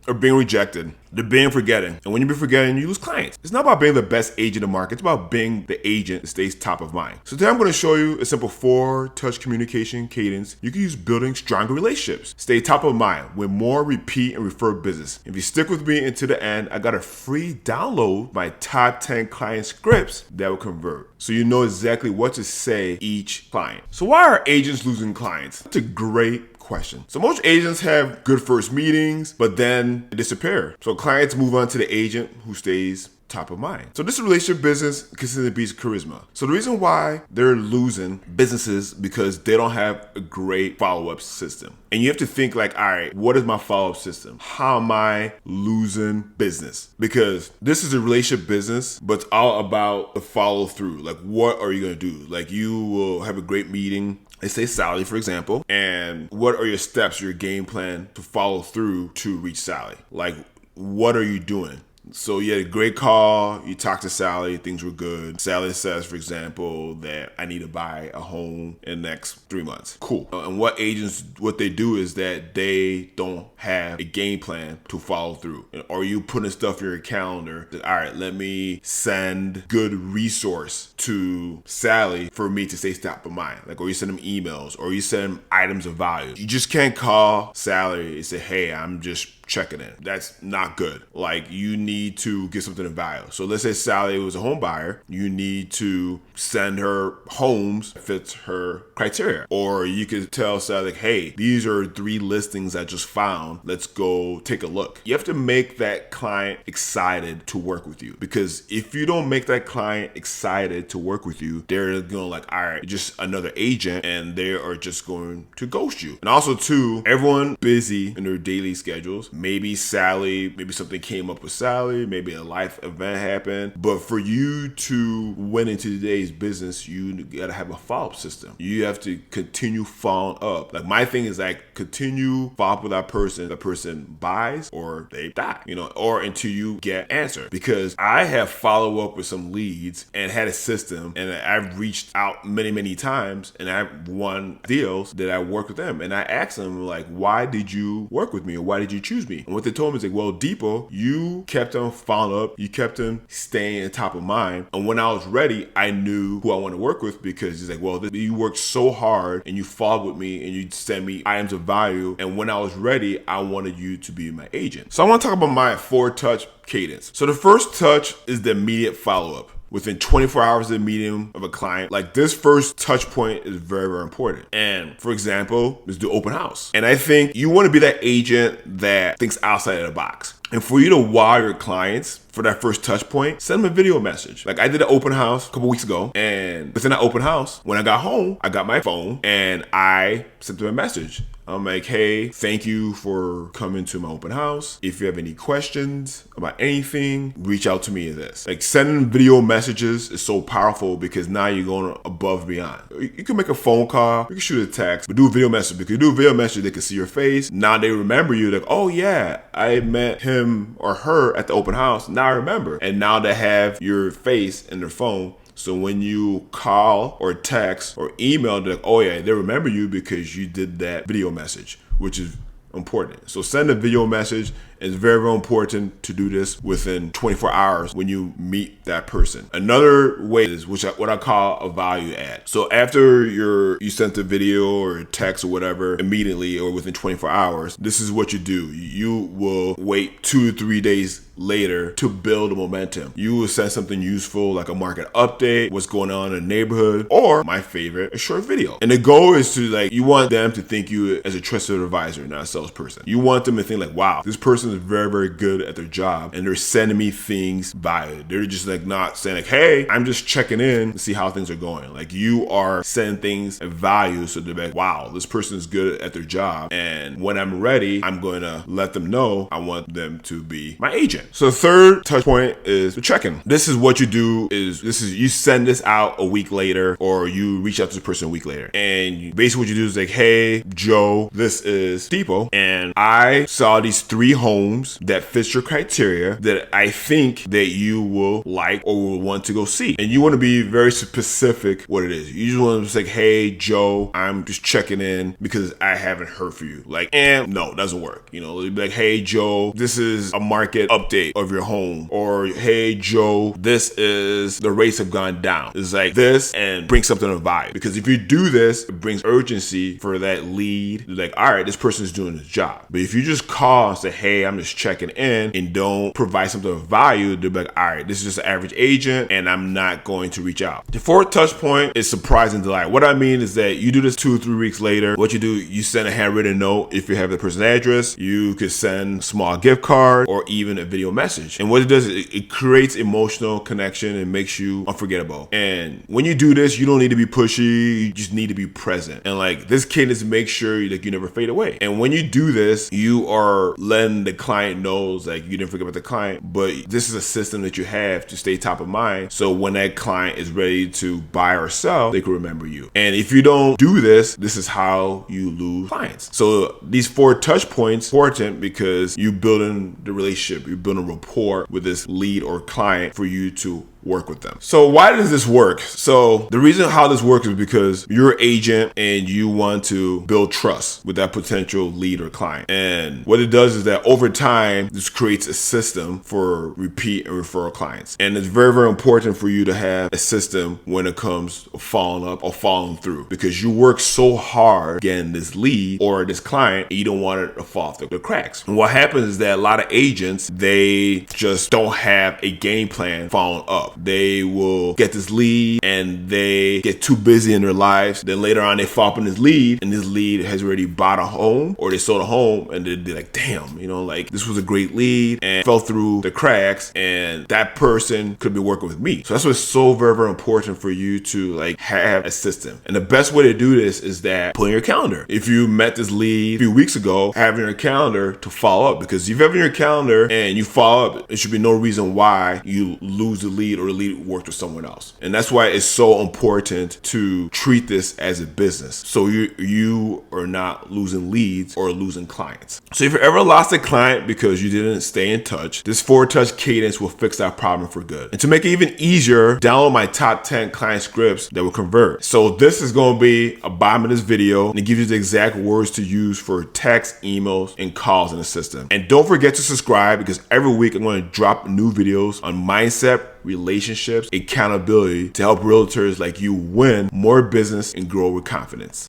or being rejected. They're being forgetting. And when you be forgetting, you lose clients. It's not about being the best agent in the market. It's about being the agent that stays top of mind. So today I'm going to show you a simple 4-touch communication cadence you can use building stronger relationships. Stay top of mind with more repeat and refer business. If you stick with me until the end, I got a free download my top 10 client scripts that will convert. So you know exactly what to say each client. So why are agents losing clients? That's a great question. So most agents have good first meetings, but then they disappear. So clients move on to the agent who stays top of mind. So this relationship business consistently beats charisma. So the reason why they're losing businesses because they don't have a great follow-up system. And you have to think like, all right, what is my follow-up system? How am I losing business? Because this is a relationship business, but it's all about the follow through. Like, what are you going to do? Like, you will have a great meeting. Let's say Sally, for example, and what are your steps, your game plan to follow through to reach Sally? Like, what are you doing? So you had a great call, you talked to Sally, things were good. Sally says, for example, that I need to buy a home in the next 3 months. Cool. And what agents, what they do is that they don't have a game plan to follow through. Or you putting stuff in your calendar that, all right, let me send good resource to Sally for me to stay top of mind. Like, or you send them emails, or you send them items of value. You just can't call Sally and say, hey, I'm just checking in. That's not good. Like, you need to get something of value. So let's say Sally was a home buyer. You need to send her homes that fits her criteria. Or you could tell Sally, like, hey, these are 3 listings I just found. Let's go take a look. You have to make that client excited to work with you. Because if you don't make that client excited to work with you, they're going like, all right, just another agent, and they are just going to ghost you. And also too, everyone busy in their daily schedules. Maybe Sally, maybe something came up with Sally, maybe a life event happened. But for you to win into today's business, you gotta have a follow-up system. You have to continue following up. Like, my thing is like, continue follow up with that person. The person buys or they die, or until you get answer. Because I have follow up with some leads and had a system, and I've reached out many, many times, and I've won deals that I work with them. And I asked them, like, why did you work with me, or why did you choose me? And what they told me is like, well, Depot, you kept on following up, you kept on staying on top of mind. And when I was ready, I knew who I want to work with, because he's like, well, you worked so hard and you followed with me and you sent me items of value. And when I was ready, I wanted you to be my agent. So I want to talk about my 4-touch cadence. So the first touch is the immediate follow-up. Within 24 hours of the meeting of a client, like, this first touch point is very, very important. And for example, let's do open house. And I think you want to be that agent that thinks outside of the box. And for you to wow your clients for that first touch point, send them a video message. Like, I did an open house a couple weeks ago, and within that open house, when I got home, I got my phone and I sent them a message. I'm like, hey, thank you for coming to my open house. If you have any questions about anything, reach out to me in this. Like, sending video messages is so powerful, because now you're going above and beyond. You can make a phone call, you can shoot a text, but do a video message. Because you do a video message, they can see your face. Now they remember you. Like, oh yeah, I met him or her at the open house. Now I remember. And now they have your face in their phone. So when you call or text or email, they're like, oh yeah, they remember you because you did that video message, which is important. So send a video message. It's very, very important to do this within 24 hours when you meet that person. Another way is what I call a value add. So after you sent the video or text or whatever, immediately or within 24 hours, this is what you do. You will wait 2 to 3 days later to build a momentum. You will send something useful, like a market update, what's going on in the neighborhood, or my favorite, a short video. And the goal is to, like, you want them to think you as a trusted advisor, not a salesperson. You want them to think like, wow, this person is very, very good at their job, and they're sending me things value. They're just like not saying like, hey, I'm just checking in to see how things are going. Like, you are sending things of value, so they're like, wow, this person is good at their job, and when I'm ready, I'm going to let them know I want them to be my agent. So the third touch point is the check-in. This is what you do is you send this out a week later, or you reach out to the person a week later. And basically what you do is like, hey, Joe, this is Depot, and I saw these 3 homes homes that fits your criteria that I think that you will like or will want to go see. And you want to be very specific what it is. You just want to say, hey, Joe, I'm just checking in because I haven't heard from you. Like, and no, it doesn't work. You know, it'd be like, hey, Joe, this is a market update of your home. Or, hey, Joe, this is the rates have gone down. It's like this, and bring something of value. Because if you do this, it brings urgency for that lead. Like, all right, this person is doing his job. But if you just call and say, hey, I'm just checking in, and don't provide something of value, they'll be like, all right, this is just an average agent and I'm not going to reach out. The fourth touch point is surprise and delight. What I mean is that you do this 2 or 3 weeks later. What you do, you send a handwritten note. If you have the person's address, you could send a small gift card or even a video message. And what it does is it creates emotional connection and makes you unforgettable. And when you do this, you don't need to be pushy. You just need to be present. And like this cadence makes sure that you never fade away. And when you do this, you are letting the client knows like you didn't forget about the client, but this is a system that you have to stay top of mind. So when that client is ready to buy or sell, they can remember you. And if you don't do this, this is how you lose clients. So these 4 touch points important because you building the relationship, you're building rapport with this lead or client for you to work with them. So why does this work? So the reason how this works is because you're an agent and you want to build trust with that potential lead or client. And what it does is that over time, this creates a system for repeat and referral clients. And it's very, very important for you to have a system when it comes to following up or following through, because you work so hard getting this lead or this client, and you don't want it to fall through the cracks. And what happens is that a lot of agents, they just don't have a game plan following up. They will get this lead and they get too busy in their lives. Then later on they follow up on this lead and this lead has already bought a home or they sold a home, and they're like, damn, you know, like this was a great lead and fell through the cracks, and that person could be working with me. So that's why it's so very, very important for you to like have a system. And the best way to do this is that put in your calendar. If you met this lead a few weeks ago, have in your calendar to follow up, because if you have in your calendar and you follow up, there should be no reason why you lose the lead or the lead worked with someone else. And that's why it's so important to treat this as a business, so you are not losing leads or losing clients. So if you ever lost a client because you didn't stay in touch, this 4 touch cadence will fix that problem for good. And to make it even easier, download my top 10 client scripts that will convert. So this is going to be a bottom of this video, and it gives you the exact words to use for text, emails, and calls in the system. And don't forget to subscribe, because every week I'm going to drop new videos on mindset, relationships, accountability to help realtors like you win more business and grow with confidence.